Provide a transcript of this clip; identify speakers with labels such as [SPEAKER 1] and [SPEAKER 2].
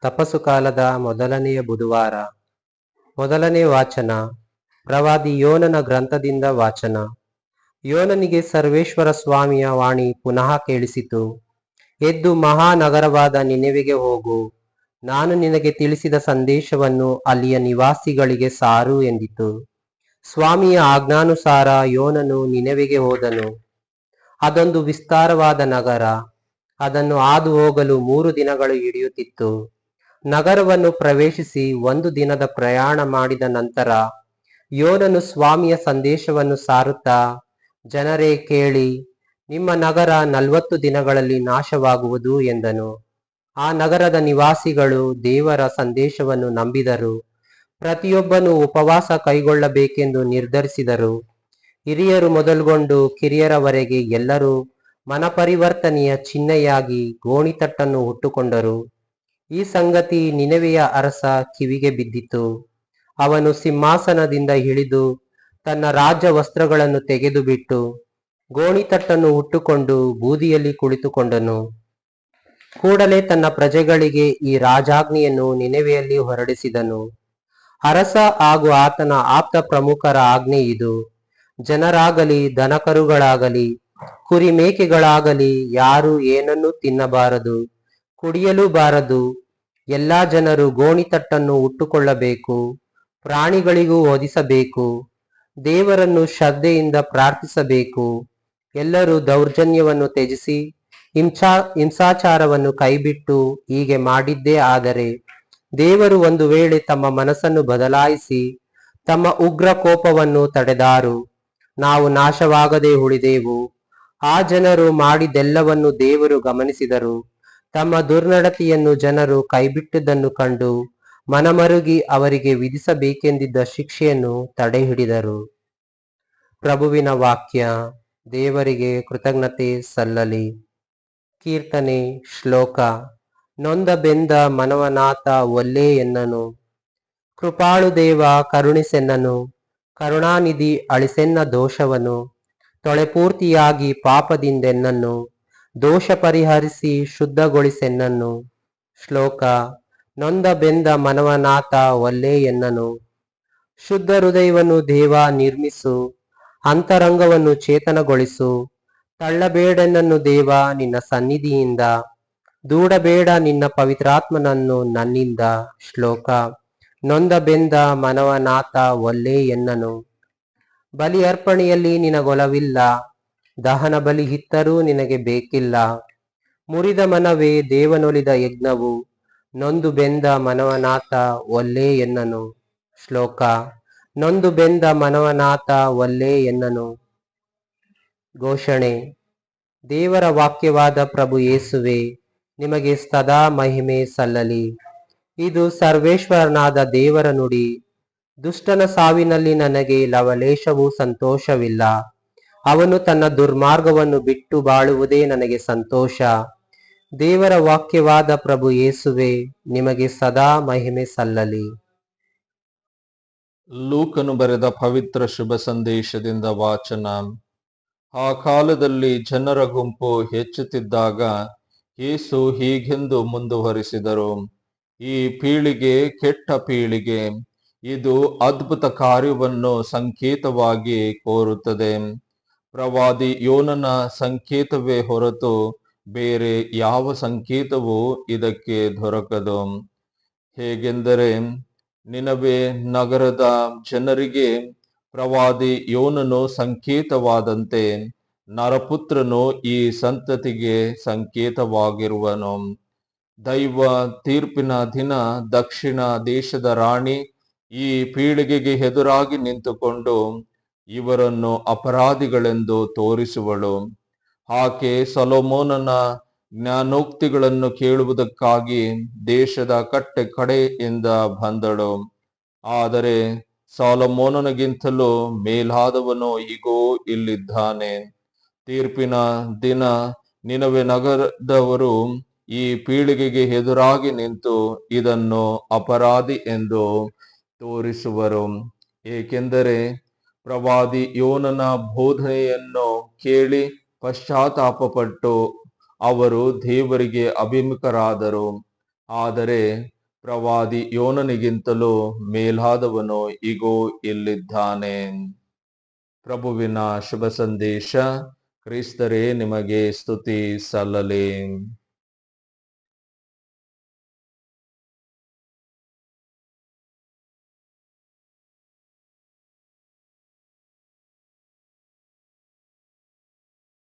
[SPEAKER 1] ತಪಸ್ಸು ಕಾಲದ ಮೊದಲನೆಯ ಬುಧವಾರ. ಮೊದಲನೇ ವಾಚನ ಪ್ರವಾದಿ ಯೋನನ ಗ್ರಂಥದಿಂದ ವಾಚನ. ಯೋನನಿಗೆ ಸರ್ವೇಶ್ವರ ಸ್ವಾಮಿಯ ವಾಣಿ ಪುನಃ ಕೇಳಿಸಿತು. ಎದ್ದು ಮಹಾನಗರವಾದ ನಿನೆವೆಗೆ ಹೋಗು, ನಾನು ನಿನಗೆ ತಿಳಿಸಿದ ಸಂದೇಶವನ್ನು ಅಲ್ಲಿಯ ನಿವಾಸಿಗಳಿಗೆ ಸಾರು ಎಂದಿತು. ಸ್ವಾಮಿಯ ಆಜ್ಞಾನುಸಾರ ಯೋನನು ನಿನೆವೆಗೆ ಹೋದನು. ಅದೊಂದು ವಿಸ್ತಾರವಾದ ನಗರ. ಅದನ್ನು ಹಾದು ಹೋಗಲು 3 ದಿನಗಳು ಹಿಡಿಯುತ್ತಿತ್ತು. ನಗರವನ್ನು ಪ್ರವೇಶಿಸಿ 1 ದಿನದ ಪ್ರಯಾಣ ಮಾಡಿದ ನಂತರ ಯೋನನು ಸ್ವಾಮಿಯ ಸಂದೇಶವನ್ನು ಸಾರುತ್ತಾ, ಜನರೇ ಕೇಳಿ, ನಿಮ್ಮ ನಗರ 40 ದಿನಗಳಲ್ಲಿ ನಾಶವಾಗುವುದು ಎಂದನು. ಆ ನಗರದ ನಿವಾಸಿಗಳು ದೇವರ ಸಂದೇಶವನ್ನು ನಂಬಿದರು. ಪ್ರತಿಯೊಬ್ಬನು ಉಪವಾಸ ಕೈಗೊಳ್ಳಬೇಕೆಂದು ನಿರ್ಧರಿಸಿದರು. ಹಿರಿಯರು ಮೊದಲುಗೊಂಡು ಕಿರಿಯರವರೆಗೆ ಎಲ್ಲರೂ ಮನಪರಿವರ್ತನೆಯ ಚಿಹ್ನೆಯಾಗಿ ಗೋಣಿತಟ್ಟನ್ನು ಹುಟ್ಟುಕೊಂಡರು. ಈ ಸಂಗತಿ ನಿನೆವೆಯ ಅರಸ ಕಿವಿಗೆ ಬಿದ್ದಿತು. ಅವನು ಸಿಂಹಾಸನದಿಂದ ಇಳಿದು ತನ್ನ ರಾಜ್ಯ ವಸ್ತ್ರಗಳನ್ನು ತೆಗೆದುಬಿಟ್ಟು ಗೋಣಿತಟ್ಟನ್ನು ಹುಟ್ಟುಕೊಂಡು ಬೂದಿಯಲ್ಲಿ ಕುಳಿತುಕೊಂಡನು. ಕೂಡಲೇ ತನ್ನ ಪ್ರಜೆಗಳಿಗೆ ಈ ರಾಜಾಜ್ಞೆಯನ್ನು ನಿನೆವೆಯಲ್ಲಿ ಹೊರಡಿಸಿದನು. ಅರಸ ಹಾಗೂ ಆತನ ಆಪ್ತ ಪ್ರಮುಖರ ಆಜ್ಞೆ ಇದು: ಜನರಾಗಲಿ ದನಕರುಗಳಾಗಲಿ ಕುರಿ ಮೇಕೆಗಳಾಗಲಿ ಯಾರು ಏನನ್ನೂ ತಿನ್ನಬಾರದು, ಕುಡಿಯಲೂ ಬಾರದು. ಎಲ್ಲಾ ಜನರು ಗೋಣಿತಟ್ಟನ್ನು ಹುಟ್ಟುಕೊಳ್ಳಬೇಕು, ಪ್ರಾಣಿಗಳಿಗೂ ಹೊದಿಸಬೇಕು, ದೇವರನ್ನು ಶ್ರದ್ಧೆಯಿಂದ ಪ್ರಾರ್ಥಿಸಬೇಕು. ಎಲ್ಲರೂ ದೌರ್ಜನ್ಯವನ್ನು ತ್ಯಜಿಸಿ ಹಿಂಸಾಚಾರವನ್ನು ಕೈಬಿಟ್ಟು ಹೀಗೆ ಮಾಡಿದ್ದೇ ಆದರೆ ದೇವರು ಒಂದು ವೇಳೆ ತಮ್ಮ ಮನಸ್ಸನ್ನು ಬದಲಾಯಿಸಿ ತಮ್ಮ ಉಗ್ರ ಕೋಪವನ್ನು ತಡೆದಾರು, ನಾವು ನಾಶವಾಗದೆ ಉಳಿದೆವು. ಆ ಜನರು ಮಾಡಿದ್ದೆಲ್ಲವನ್ನು ದೇವರು ಗಮನಿಸಿದರು. ತಮ್ಮ ದುರ್ನಡತೆಯನ್ನು ಜನರು ಕೈಬಿಟ್ಟದ್ದನ್ನು ಕಂಡು ಮನಮರುಗಿ ಅವರಿಗೆ ವಿಧಿಸಬೇಕೆಂದಿದ್ದ ಶಿಕ್ಷೆಯನ್ನು ತಡೆಹಿಡಿದರು. ಪ್ರಭುವಿನ ವಾಕ್ಯ. ದೇವರಿಗೆ ಕೃತಜ್ಞತೆ ಸಲ್ಲಲಿ. ಕೀರ್ತನೆ. ಶ್ಲೋಕ. ನೊಂದ ಬೆಂದ ಮನವನಾಥ ಒಲ್ಲೆ ಎನ್ನನು. ಕೃಪಾಳು ದೇವ ಕರುಣಿಸೆನ್ನನು. ಕರುಣಾನಿಧಿ ಅಳಿಸೆನ್ನ ದೋಷವನು. ತೊಳೆಪೂರ್ತಿಯಾಗಿ ಪಾಪದಿಂದೆನ್ನನ್ನು ದೋಷ ಪರಿಹರಿಸಿ ಶುದ್ಧಗೊಳಿಸೆನ್ನನ್ನು. ಶ್ಲೋಕ. ನೊಂದ ಬೆಂದ ಮನವನಾಥ ಒಲ್ಲೆ ಎನ್ನನು. ಶುದ್ಧ ಹೃದಯವನ್ನು ದೇವ ನಿರ್ಮಿಸು, ಅಂತರಂಗವನ್ನು ಚೇತನಗೊಳಿಸು. ತಳ್ಳಬೇಡೆನ್ನನ್ನು ದೇವ ನಿನ್ನ ಸನ್ನಿಧಿಯಿಂದ, ದೂಡಬೇಡ ನಿನ್ನ ಪವಿತ್ರಾತ್ಮನನ್ನು ನನ್ನಿಂದ. ಶ್ಲೋಕ. ನೊಂದ ಬೆಂದ ಮನವನಾಥ ಒಲ್ಲೆ ಎನ್ನನು. ಬಲಿ ಅರ್ಪಣೆಯಲ್ಲಿ ನಿನಗೊಲವಿಲ್ಲ, ದಹನ ಬಲಿ ಇತ್ತರೂ ನಿನಗೆ ಬೇಕಿಲ್ಲ. ಮುರಿದ ಮನವೇ ದೇವನೊಲಿದ ಯಜ್ಞವು, ನೊಂದು ಬೆಂದ ಮನವನಾಥ ಒಲ್ಲೆ ಎನ್ನನು. ಶ್ಲೋಕ. ನೊಂದು ಬೆಂದ ಮನವನಾಥ ಒಲ್ಲೆ ಎನ್ನನು. ಘೋಷಣೆ. ದೇವರ ವಾಕ್ಯವಾದ ಪ್ರಭು ಯೇಸುವೆ, ನಿಮಗೆ ಸದಾ ಮಹಿಮೆ ಸಲ್ಲಲಿ. ಇದು ಸರ್ವೇಶ್ವರನಾದ ದೇವರ ನುಡಿ. ದುಷ್ಟನ ಸಾವಿನಲ್ಲಿ ನನಗೆ ಲವಲೇಶವೂ ಸಂತೋಷವಿಲ್ಲ. ಅವನು ತನ್ನ ದುರ್ಮಾರ್ಗವನ್ನು ಬಿಟ್ಟು ಬಾಳುವುದೇ ನನಗೆ ಸಂತೋಷ. ದೇವರ ವಾಕ್ಯವಾದ ಪ್ರಭು ಯೇಸುವೆ, ನಿಮಗೆ ಸದಾ ಮಹಿಮೆ ಸಲ್ಲಲಿ.
[SPEAKER 2] ಲೂಕನು ಬರೆದ ಪವಿತ್ರ ಶುಭ ಸಂದೇಶದಿಂದ ವಾಚನ. ಆ ಕಾಲದಲ್ಲಿ ಜನರ ಗುಂಪು ಹೆಚ್ಚುತ್ತಿದ್ದಾಗ ಯೇಸು ಹೀಗೆಂದು ಮುಂದುವರಿಸಿದರು: ಈ ಪೀಳಿಗೆ ಕೆಟ್ಟ ಪೀಳಿಗೆ, ಇದು ಅದ್ಭುತ ಕಾರ್ಯವನ್ನು ಸಂಕೇತವಾಗಿ ಕೋರುತ್ತದೆ. ಪ್ರವಾದಿ ಯೋನನ ಸಂಕೇತವೇ ಹೊರತು ಬೇರೆ ಯಾವ ಸಂಕೇತವೂ ಇದಕ್ಕೆ ದೊರಕದು. ಹೇಗೆಂದರೆ, ನಿನವೆ ನಗರದ ಜನರಿಗೆ ಪ್ರವಾದಿ ಯೋನನು ಸಂಕೇತವಾದಂತೆ ನರಪುತ್ರನು ಈ ಸಂತತಿಗೆ ಸಂಕೇತವಾಗಿರುವನು. ದೈವ ತೀರ್ಪಿನ ದಿನ ದಕ್ಷಿಣ ದೇಶದ ರಾಣಿ ಈ ಪೀಳಿಗೆಗೆ ಎದುರಾಗಿ ನಿಂತುಕೊಂಡು ಇವರನ್ನು ಅಪರಾಧಿಗಳೆಂದು ತೋರಿಸುವಳು. ಆಕೆ ಸೊಲೊಮೋನನ ಜ್ಞಾನೋಕ್ತಿಗಳನ್ನು ಕೇಳುವುದಕ್ಕಾಗಿ ದೇಶದ ಕಟ್ಟೆ ಕಡೆಯಿಂದ ಬಂದಳು. ಆದರೆ ಸೊಲೊಮೋನನಿಗಿಂತಲೂ ಮೇಲಾದವನು ಇಗೋ ಇಲ್ಲಿದ್ದಾನೆ. ತೀರ್ಪಿನ ದಿನ ನಿನವೆ ನಗರದವರು ಈ ಪೀಳಿಗೆಗೆ ಎದುರಾಗಿ ನಿಂತು ಇದನ್ನು ಅಪರಾಧಿ ಎಂದು ತೋರಿಸುವರು. ಏಕೆಂದರೆ ಪ್ರವಾದಿ ಯೋನನ ಬೋಧನೆಯನ್ನು ಕೇಳಿ ಪಶ್ಚಾತ್ತಾಪಪಟ್ಟು ಅವರು ದೇವರಿಗೆ ಅಭಿಮುಖರಾದರು. ಆದರೆ ಪ್ರವಾದಿ ಯೋನನಿಗಿಂತಲೂ ಮೇಲಾದವನು ಇಗೋ ಇಲ್ಲಿದ್ದಾನೆ. ಪ್ರಭುವಿನ ಶುಭ ಸಂದೇಶ. ಕ್ರಿಸ್ತರೇ ನಿಮಗೆ ಸ್ತುತಿ ಸಲ್ಲಲಿ.